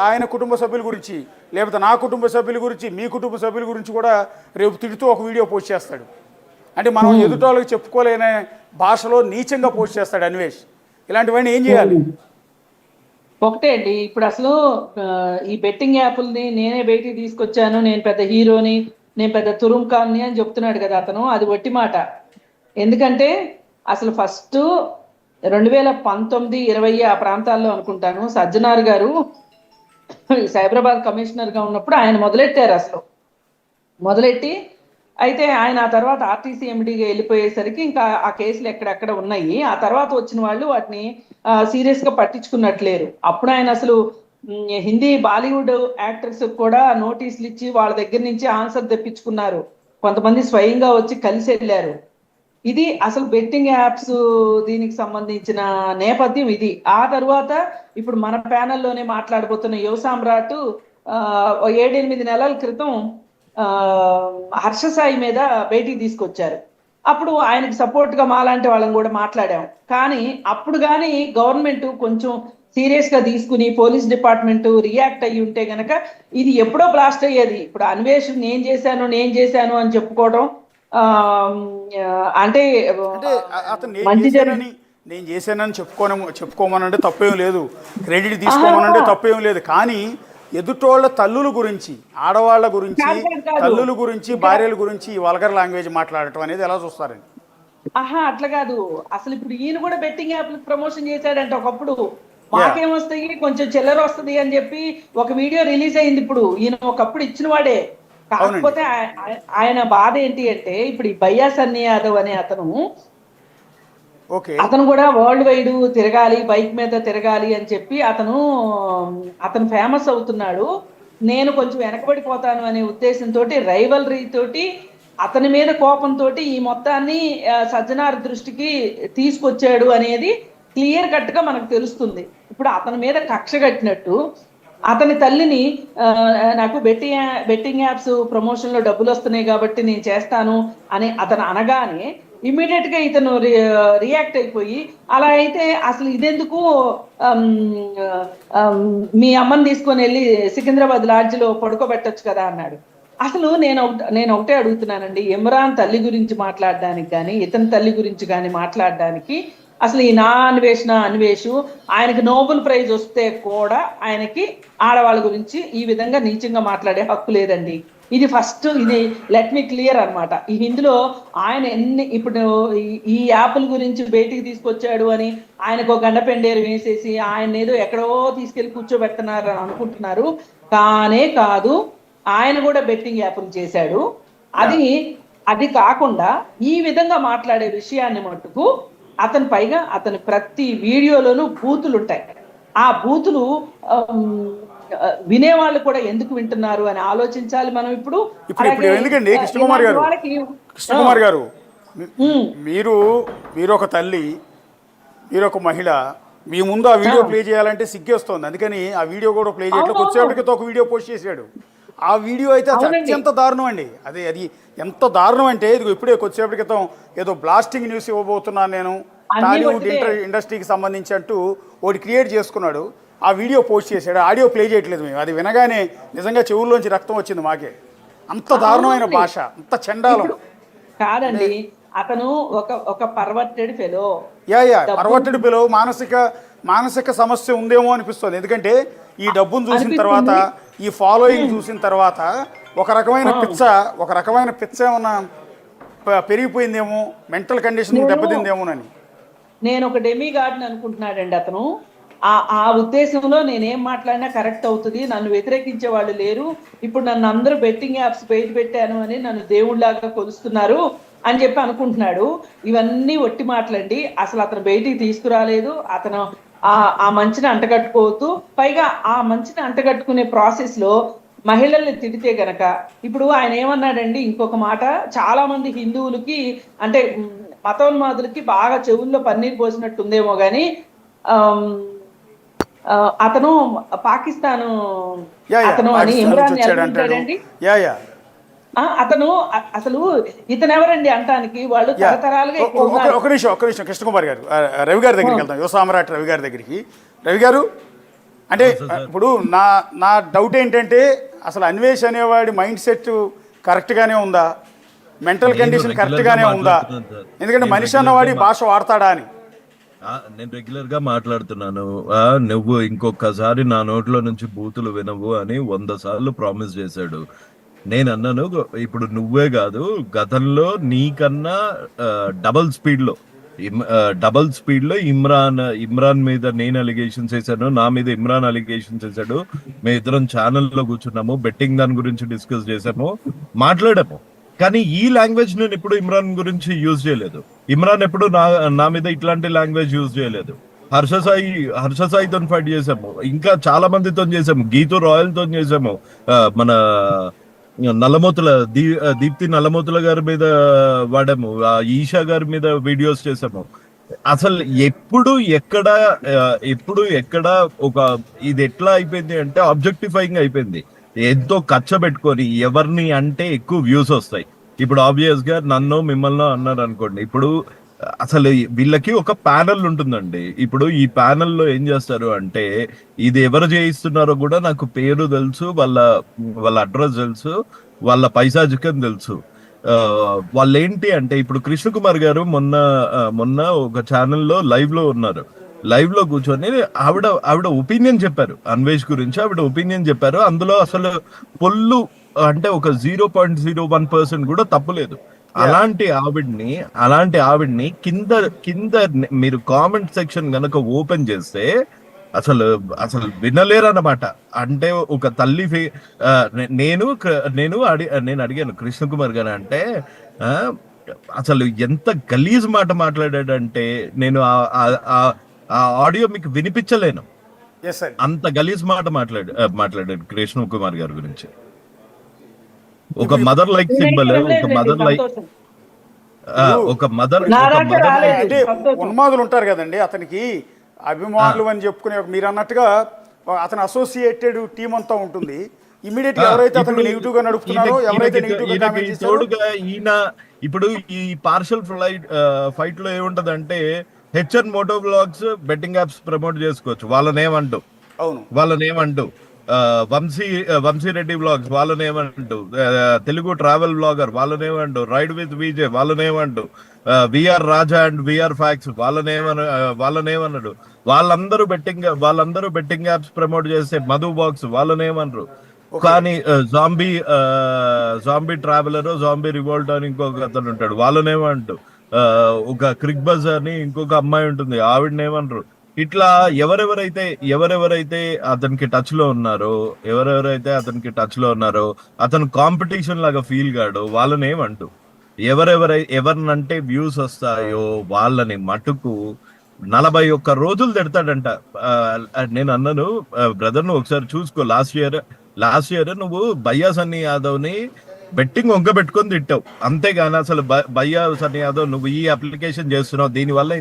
ఆయన కుటుంబ సభ్యుల గురించి, లేకపోతే నా కుటుంబ సభ్యుల గురించి, మీ కుటుంబ సభ్యుల గురించి కూడా రేపు తిడుతూ ఒక వీడియో పోస్ట్ చేస్తాడు. అంటే మనం ఎదుటోళ్ళకి చెప్పుకోలేని భాషలో నీచంగా పోస్ట్ చేస్తాడు అన్వేష్. ఇలాంటివన్నీ ఏం చేయాలి? ఒకటే అండి, ఇప్పుడు అసలు ఈ బెట్టింగ్ యాప్ల్ని నేనే బయటికి తీసుకొచ్చాను, నేను పెద్ద హీరోని, నేను పెద్ద తురుంకాన్ని అని చెప్తున్నాడు కదా అతను. అది వట్టి మాట. ఎందుకంటే అసలు ఫస్ట్ 2019-20 ఆ ప్రాంతాల్లో అనుకుంటాను సజ్జనార్ గారు సైబరాబాద్ కమిషనర్గా ఉన్నప్పుడు ఆయన మొదలెట్టారు. అసలు మొదలెట్టి అయితే ఆయన ఆ తర్వాత ఆర్టీసీ ఎండీగా వెళ్ళిపోయేసరికి ఇంకా ఆ కేసులు ఎక్కడెక్కడ ఉన్నాయి. ఆ తర్వాత వచ్చిన వాళ్ళు వాటిని సీరియస్గా పట్టించుకున్నట్లేరు. అప్పుడు ఆయన అసలు హిందీ బాలీవుడ్ యాక్టర్స్ కూడా నోటీసులు ఇచ్చి వాళ్ళ దగ్గర నుంచి ఆన్సర్ తెప్పించుకున్నారు. కొంతమంది స్వయంగా వచ్చి కలిసి వెళ్ళారు. ఇది అసలు బెట్టింగ్ యాప్స్ దీనికి సంబంధించిన నేపథ్యం ఇది. ఆ తర్వాత ఇప్పుడు మన ప్యానెల్లోనే మాట్లాడబోతున్న యువ సామ్రాట్ 7-8 నెలల క్రితం హర్ష సాయి మీద బయటికి తీసుకొచ్చారు. అప్పుడు ఆయనకు సపోర్ట్ గా మాలాంటి వాళ్ళని కూడా మాట్లాడాం. కానీ అప్పుడు కానీ గవర్నమెంట్ కొంచెం సీరియస్ గా తీసుకుని పోలీస్ డిపార్ట్మెంట్ రియాక్ట్ అయ్యి ఉంటే గనక ఇది ఎప్పుడో బ్లాస్ట్ అయ్యేది. ఇప్పుడు అన్వేష్ నేను చేశాను అని చెప్పుకోవడం అంటే నేను చేశానని చెప్పుకోమనంటే తప్పేం లేదు, క్రెడిట్ తీసుకోమనంటే తప్పేం లేదు. కానీ ఎదుటోళ్ళ తల్లుల గురించి, ఆడవాళ్ళ గురించి, తల్లుల గురించి, భార్యల గురించి వల్గర్ లాంగ్వేజ్ మాట్లాడటం అనేది ఎలా చూస్తారండి? అట్లా కాదు. అసలు ఇప్పుడు ఈయన కూడా బెట్టింగ్ యాప్ ప్రమోషన్ చేశాడంటే ఒకప్పుడు మాకేమొస్తాయి కొంచెం చిల్లర వస్తుంది అని చెప్పి ఒక వీడియో రిలీజ్ అయింది. ఇప్పుడు ఈయన ఒకప్పుడు ఇచ్చిన వాడే. కాకపోతే ఆయన బాధ ఏంటి అంటే ఇప్పుడు ఈ భయ్యా సన్నీ యాదవ్ అనే అతను కూడా వరల్డ్ వైడ్ తిరగాలి, బైక్ మీద తిరగాలి అని చెప్పి అతను ఫేమస్ అవుతున్నాడు. నేను కొంచెం వెనకబడిపోతాను అనే ఉద్దేశంతో రైవల్రీ తోటి అతని మీద కోపంతో ఈ మొత్తాన్ని సజ్జనార్ దృష్టికి తీసుకొచ్చాడు అనేది క్లియర్ కట్ గా మనకు తెలుస్తుంది. ఇప్పుడు అతని మీద కక్ష కట్టినట్టు అతని తల్లిని నాకు బెట్టింగ్ యాప్స్ ప్రమోషన్ లో డబ్బులు వస్తున్నాయి కాబట్టి నేను చేస్తాను అని అతను అనగానే ఇమ్మీడియట్ గా ఇతను రియాక్ట్ అయిపోయి అలా అయితే అసలు ఇదెందుకు మీ అమ్మని తీసుకొని వెళ్ళి సికింద్రాబాద్ లాడ్జిలో పడుకోబెట్టొచ్చు కదా అన్నాడు. అసలు నేను ఒకటే అడుగుతున్నానండి, ఇమ్రాన్ తల్లి గురించి మాట్లాడడానికి కానీ ఇతని తల్లి గురించి కానీ మాట్లాడడానికి అసలు ఈ నా అన్వేషు ఆయనకి నోబెల్ ప్రైజ్ వస్తే కూడా ఆయనకి ఆడవాళ్ళ గురించి ఈ విధంగా నీచంగా మాట్లాడే హక్కు లేదండి. ఇది ఫస్ట్, ఇది లెట్ మీ క్లియర్ అనమాట. ఈ ఇందులో ఆయన ఇప్పుడు ఈ యాప్ల గురించి బయటికి తీసుకొచ్చాడు అని ఆయనకు ఒక గండపెండేరు వేసేసి ఆయన ఏదో ఎక్కడో తీసుకెళ్లి కూర్చోబెడుతున్నారు అని అనుకుంటున్నారు. కానే కాదు, ఆయన కూడా బెట్టింగ్ యాప్లు చేశాడు. అది కాకుండా ఈ విధంగా మాట్లాడే విషయాన్ని మట్టుకు అతని ప్రతి వీడియోలోనూ బూతులు ఉంటాయి. ఆ బూతులు వినేవాళ్ళు కూడా ఎందుకు వింటున్నారు అని ఆలోచించాలి మనం. ఇప్పుడు ఎందుకండి కృష్ణకుమార్ గారు, మీరు ఒక తల్లి, మీరు ఒక మహిళ, మీ ముందు ఆ వీడియో ప్లే చేయాలంటే సిగ్గేస్తోంది. అందుకని ఆ వీడియో కూడా ప్లే చేయట్లేదు. కొద్దిసేపటికి ఒక వీడియో పోస్ట్ చేశాడు. ఆ వీడియో అయితే అత్యంత దారుణం అండి. అది ఎంత దారుణం అంటే ఇప్పుడే కొద్దిసేపటి క్రితం ఏదో బ్లాస్టింగ్ న్యూస్ ఇవ్వబోతున్నాను నేను టాలీవుడ్ ఇండస్ట్రీకి సంబంధించి అంటూ ఒకటి క్రియేట్ చేసుకున్నాడు. ఆ వీడియో పోస్ట్ చేశాడు. ఆడియో ప్లే చేయట్లేదు మేము. అది వినగానే నిజంగా చెవుల్లోంచి రక్తం వచ్చింది మాకే. అంత దారుణమైన భాష, అంత చండాలం కాదండి. అతను ఒక పర్వర్టెడ్ ఫెలో. Perverted fellow. మానసిక సమస్య ఉందేమో అనిపిస్తుంది. ఎందుకంటే ఈ డబ్బును చూసిన తర్వాత, ఈ ఫాలోయింగ్ చూసిన తర్వాత ఒక రకమైన పిచ్చ ఏమన్నా పెరిగిపోయిందేమో, మెంటల్ కండిషన్ దెబ్బతిందేమోనని నేను ఒక డెమీ గార్డ్ని అనుకుంటున్నాడండి అతను. ఆ ఉద్దేశంలో నేనేం మాట్లాడినా కరెక్ట్ అవుతుంది, నన్ను వ్యతిరేకించే వాళ్ళు లేరు, ఇప్పుడు నన్ను అందరూ బెట్టింగ్ యాప్స్ బయట పెట్టాను అని నన్ను దేవుళ్లాగా కొలుస్తున్నారు అని చెప్పి అనుకుంటున్నాడు. ఇవన్నీ ఒట్టి మాటలండి. అసలు అతను బయటికి తీసుకురాలేదు. అతను ఆ మంచిని అంటగట్టుకోవద్దు. పైగా ఆ మంచిని అంటగట్టుకునే ప్రాసెస్ లో మహిళల్ని తిడితే గనక ఇప్పుడు ఆయన ఏమన్నాడండి ఇంకొక మాట, చాలా మంది హిందువులకి అంటే మతోన్మాదులకి బాగా చెవుల్లో పన్నీర్ పోసినట్టుందేమో గాని అతను పాకిస్తాను అని ఇమ్రాన్ అంటాడండి. అతను అసలు ఇతను ఎవరండి అంటానికి? వాళ్ళు తరతరాలుగా. ఒక నిమిషం కృష్ణకుమార్ గారు, రవి గారి దగ్గరికి వెళ్తాం, యువ సామ్రాట్ రవి గారి దగ్గరికి. రవి గారు, అంటే ఇప్పుడు నా నా డౌట్ ఏంటంటే అసలు అన్వేష్ అనేవాడి మైండ్ సెట్ కరెక్ట్గానే ఉందా, మెంటల్ కండిషన్ కరెక్ట్గానే ఉందా? ఎందుకంటే మనిషి అన్నవాడి భాష వాడతాడా అని. నేను రెగ్యులర్ గా మాట్లాడుతున్నాను. నువ్వు ఇంకొకసారి నా నోట్లో నుంచి బూతులు వినవు అని 100 సార్లు ప్రామిస్ చేశాడు. నేను అన్నాను, ఇప్పుడు నువ్వే కాదు, గతంలో నీకన్నా డబల్ స్పీడ్ లో ఇమ్రాన్ మీద నేను అలిగేషన్స్ వేసాను, నా మీద ఇమ్రాన్ అలిగేషన్స్ వేసాడు. మేము ఇద్దరం ఛానల్లో కూర్చున్నాము, బెట్టింగ్ దాని గురించి డిస్కస్ చేసాము, మాట్లాడాము. కానీ ఈ లాంగ్వేజ్ నేను ఎప్పుడు ఇమ్రాన్ గురించి యూజ్ చేయలేదు. ఇమ్రాన్ ఎప్పుడు నా మీద ఇట్లాంటి లాంగ్వేజ్ యూజ్ చేయలేదు. హర్ష సాయితో ఫైట్ చేసాము, ఇంకా చాలా మందితో చేసాము, గీతూ రాయల్ తో చేసాము, మన నల్లమోతుల దీప్తి నల్లమోతుల గారి మీద వాడాము, ఈషా గారి మీద వీడియోస్ చేసాము. అసలు ఎప్పుడు ఎక్కడ ఒక ఇది ఎట్లా అయిపోయింది అంటే ఆబ్జెక్టిఫైయింగ్ అయిపోయింది. ఎంతో ఖర్చ పెట్టుకొని ఎవరిని అంటే ఎక్కువ వ్యూస్ వస్తాయి. ఇప్పుడు ఆబ్వియస్ గా నన్ను మిమ్మల్ని అన్నారు అనుకోండి, ఇప్పుడు అసలు వీళ్ళకి ఒక ప్యానెల్ ఉంటుందండి. ఇప్పుడు ఈ ప్యానెల్లో ఏం చేస్తారు అంటే, ఇది ఎవరు చేయిస్తున్నారో కూడా నాకు పేరు తెలుసు, వాళ్ళ అడ్రస్ తెలుసు, వాళ్ళ పైసాజికం తెలుసు. వాళ్ళు ఏంటి అంటే, ఇప్పుడు కృష్ణ కుమార్ గారు మొన్న ఒక ఛానల్లో లైవ్ లో ఉన్నారు. లైవ్ లో కూర్చొని ఆవిడ ఒపీనియన్ చెప్పారు, అన్వేష్ గురించి ఆవిడ ఒపీనియన్ చెప్పారు. అందులో అసలు పొల్లు అంటే ఒక 0.01% కూడా తప్పులేదు. అలాంటి ఆవిడ్ని కింద మీరు కామెంట్ సెక్షన్ గనక ఓపెన్ చేస్తే అసలు వినలేరు అన్నమాట. అంటే ఒక తల్లి నేను అడిగాను కృష్ణ కుమార్ గారు అంటే, అసలు ఎంత గలీజ్ మాట మాట్లాడాడంటే నేను ఆ ఆడియో మీకు వినిపించలేను, అంత గలీజ్ మాట మాట్లాడాడు కృష్ణ కుమార్ గారి గురించి. ఒక మదర్ లైక్ సింబల్, ఒక మదర్ అంటే ఉన్మాదులు ఉంటారు కదండి, అతనికి అభిమానులు అని చెప్పుకునే మీరు అన్నట్టుగా అతను అసోసియేటెడ్ టీం అంతా ఉంటుంది. ఇమీడియట్ గా ఎవరైతే అతను నెగిటివ్ గా నడుపుతున్నారో, ఎవరైతే నెగిటివ్ గా కామెంట్ చేస్తారో, ఇప్పుడు ఈ పార్షల్ ఫైట్ లో ఏముంటదంటే, HN moto blogs betting apps promote చేసుకోవచ్చు వాళ్ళనేమంటూ, వంశీ రెడ్డి బ్లాగ్స్ వాళ్ళనేమంటూ, తెలుగు ట్రావెల్ బ్లాగర్ వాళ్ళనేమంటూ, రైడ్ విత్ విజయ్ వాళ్ళనేమంటూ, VR Raja and VR facts వాళ్ళనేమన్నాడు. వాళ్ళందరూ బెట్టింగ్ యాప్స్ ప్రమోట్ చేసే మధు బాక్స్ వాళ్ళనేమన్నారు. కానీ జాంబీ ట్రావెలర్, జాంబీ రివోల్ట్ అని ఇంకొక అతను ఉంటాడు, వాళ్ళనేమంటూ, ఒక క్రిక్ బజ్ అని ఇంకొక అమ్మాయి ఉంటుంది, ఆవిడనేమన్నారు. ఇట్లా ఎవరెవరైతే అతనికి టచ్ లో ఉన్నారో, అతను కాంపిటీషన్ లాగా ఫీల్ కాడు వాళ్ళనేమంటూ, ఎవరినంటే వ్యూస్ వస్తాయో వాళ్ళని మటుకు 41 రోజులు తిడతాడంట. నేను అన్నాను, బ్రదర్ నువ్వు ఒకసారి చూసుకో, లాస్ట్ ఇయర్ నువ్వు భయ్యా సన్నీ యాదవ్ ని బెట్టింగ్ వంక పెట్టుకొని తిట్టావు, అంతేగాని అసలు భయ్యా సన్నీ యాదవ్ నువ్వు ఈ అప్లికేషన్ చేస్తున్నావు, దీనివల్ల ఇంత